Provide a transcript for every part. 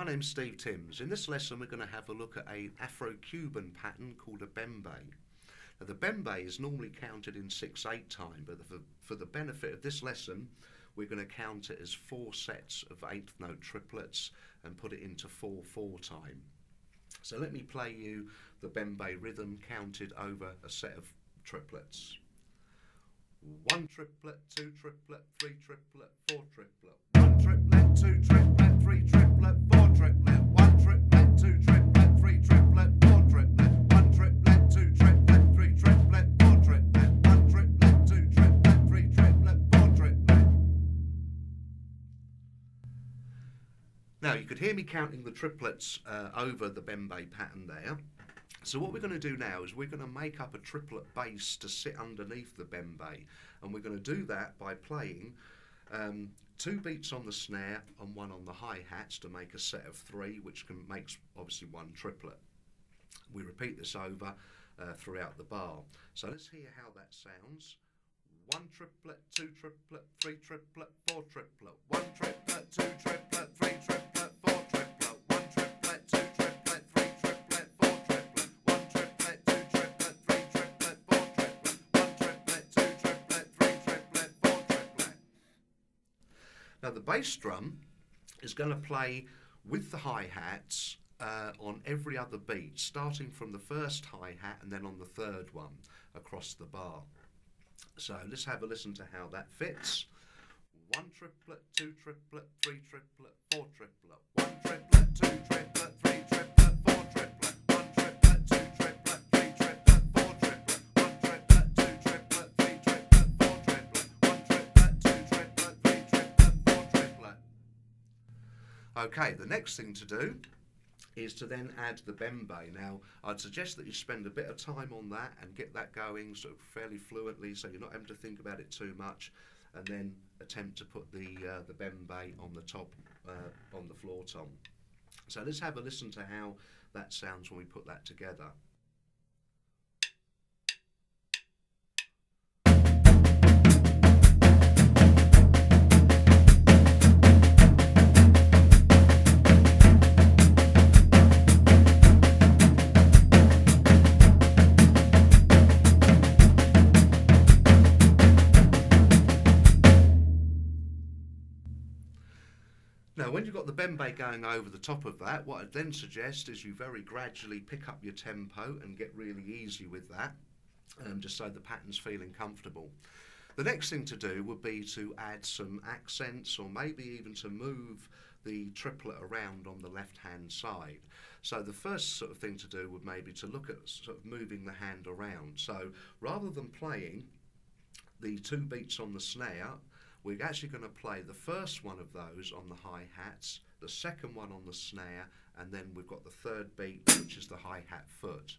name's Steve Timms. In this lesson we're going to have a look at an Afro Cuban pattern called a Bembe. Now the Bembe is normally counted in 6/8 time, but for the benefit of this lesson we're going to count it as 4 sets of 8th note triplets and put it into 4/4 time. So let me play you the Bembe rhythm counted over a set of triplets. 1 triplet, 2 triplet, 3 triplet, 4 triplet. 1 triplet, 2 triplet, 3 triplet, 4 triplet. 1 triplet, 2 triplet, 3 triplet, 4 triplet. 1 triplet, 2 triplet, 3 triplet, 4 triplet. 1 triplet, 2 triplet, 3 triplet, 4 triplet. Now you could hear me counting the triplets over the Bembe pattern there. So what we're going to do now is we're going to make up a triplet bass to sit underneath the Bembe, and we're going to do that by playing 2 beats on the snare and 1 on the hi-hats to make a set of 3, which makes obviously 1 triplet. We repeat this over throughout the bar. So let's hear how that sounds. 1 triplet, 2 triplet, 3 triplet, 4 triplet. 1 triplet, 2 triplet, 3 triplet, 4 triplet. 1 triplet, 2 triplet, 3 triplet, 4 triplet. 1 triplet, 2 triplet, 3 triplet, 4 triplet. 1 triplet, 2 triplet, 3 triplet, 4 triplet. Now the bass drum is going to play with the hi-hats on every other beat, starting from the first hi-hat and then on the 3rd one across the bar. So let's have a listen to how that fits. 1 triplet, 2 triplet, 3 triplet, 4 triplet. 1 triplet, 2 triplet, 3 triplet, 4 triplet. 1 triplet, 2 triplet, 3 triplet, 4 triplet. 1 triplet, 2 triplet, 3 triplet, 4 triplet. 1 triplet, 2 triplet, 3 triplet, 4 triplet. Okay, the next thing to do is to then add the Bembe. Now, I'd suggest that you spend a bit of time on that and get that going sort of fairly fluently, so you're not having to think about it too much, and then attempt to put the Bembe on the top, on the floor tom. So let's have a listen to how that sounds when we put that together. Now when you've got the Bembe going over the top of that, what I'd then suggest is you very gradually pick up your tempo and get really easy with that, just so the pattern's feeling comfortable. The next thing to do would be to add some accents, or maybe even to move the triplet around on the left hand side. So the first sort of thing to do would maybe to look at sort of moving the hand around. So rather than playing the 2 beats on the snare, we're actually going to play the first one of those on the hi-hats, the second one on the snare, and then we've got the 3rd beat, which is the hi-hat foot.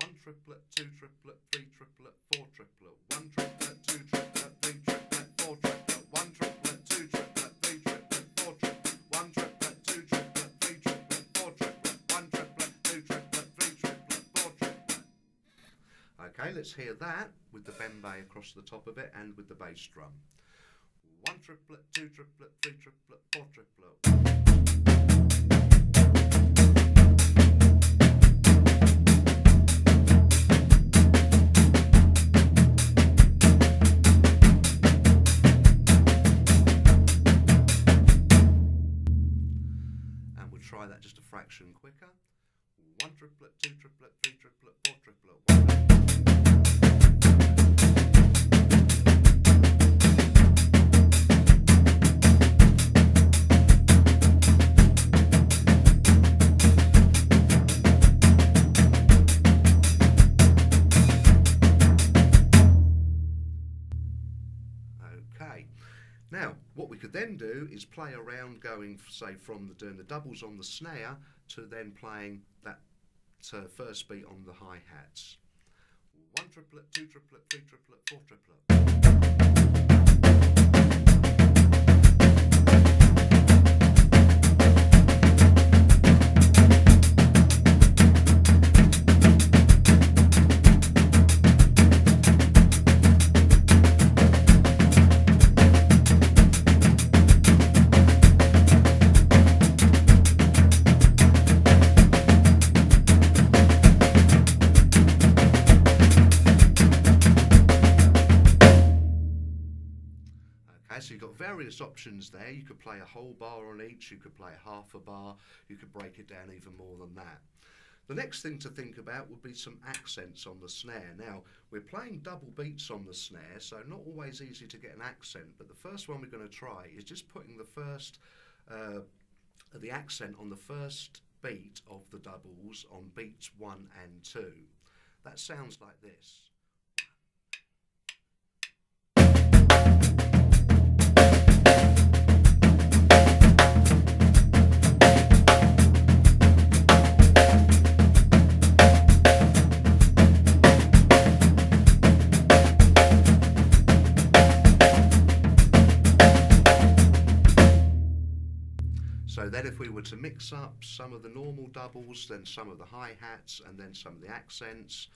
1 triplet, 2 triplet, 3 triplet, 4 triplet. 1 triplet, 2 triplet, 3 triplet, 4 triplet. 1 triplet, 2 triplet, 3 triplet, 4 triplet. 1 triplet, 2 triplet, 3 triplet, 4 triplet. 1 triplet, 2 triplet, 3 triplet, 4 triplet. Okay, let's hear that with the Bembe across the top of it and with the bass drum. 1 triplet, 2 triplet, 3 triplet, 4 triplet. And we'll try that just a fraction quicker. 1 triplet, 2 triplet, 3 triplet, 4 triplet. Okay, now what we could then do is play around, going say from doing the doubles on the snare to then playing that first beat on the hi-hats. 1 triplet, 2 triplet, 3 triplet, 4 triplet. various options there. You could play a whole bar on each, you could play half a bar, you could break it down even more than that. The next thing to think about would be some accents on the snare. Now, we're playing double beats on the snare, so not always easy to get an accent, but the first one we're going to try is just putting the accent on the first beat of the doubles on beats 1 and 2. That sounds like this. So then if we were to mix up some of the normal doubles, then some of the hi-hats, and then some of the accents,